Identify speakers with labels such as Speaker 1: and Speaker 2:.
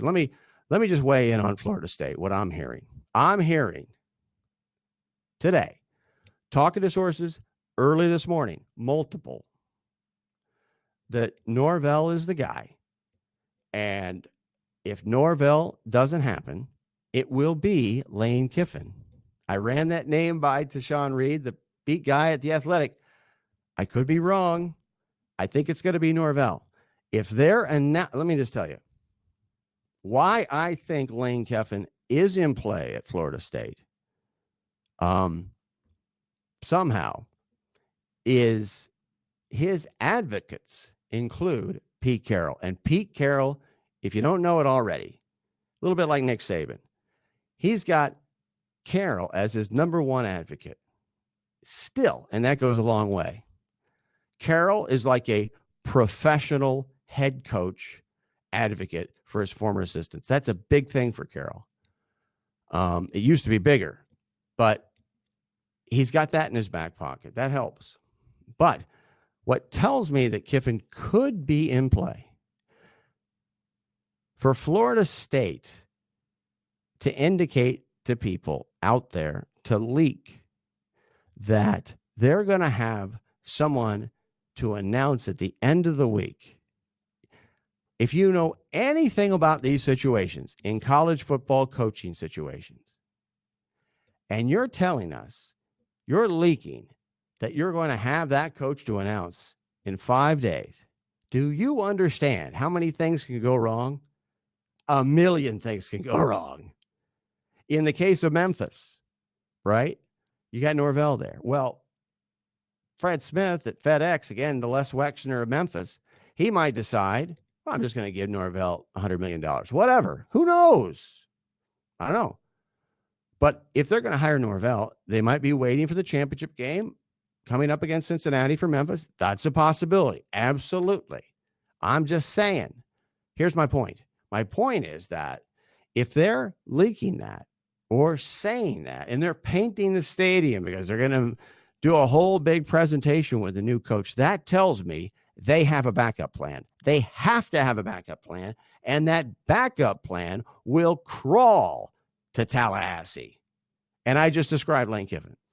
Speaker 1: Let me just weigh in on Florida State, what I'm hearing. I'm hearing today, talking to sources early this morning, multiple, that Norvell is the guy. And if Norvell doesn't happen, it will be Lane Kiffin. I ran that name by to Sean Reed, the beat guy at The Athletic. I could be wrong. I think it's going to be Norvell. If they're, and let me just tell you why I think Lane Kiffin is in play at Florida State. Somehow is his advocates include Pete Carroll. And Pete Carroll, if you don't know it already, a little bit like Nick Saban, he's got Carroll as his number one advocate still, and that goes a long way. Carroll is like a professional head coach advocate for his former assistants. That's a big thing for Carroll. It used to be bigger, but he's got that in his back pocket. That helps. But what tells me that Kiffin could be in play for Florida State to indicate to people out there, to leak that they're going to have someone to announce at the end of the week. If you know anything about these situations in college football coaching situations, and you're telling us, you're leaking that you're going to have that coach to announce in 5 days, do you understand how many things can go wrong? A million things can go wrong. In the case of Memphis, right? You got Norvell there. Well, Fred Smith at FedEx, again, the Les Wexner of Memphis, he might decide, well, I'm just going to give Norvell $100 million. Whatever. Who knows? I don't know. But if they're going to hire Norvell, they might be waiting for the championship game coming up against Cincinnati for Memphis. That's a possibility. Absolutely. I'm just saying, here's my point. My point is that if they're leaking that or saying that, and they're painting the stadium because they're going to do a whole big presentation with the new coach, that tells me they have a backup plan. They have to have a backup plan, and that backup plan will crawl to Tallahassee. And I just described Lane Kiffin.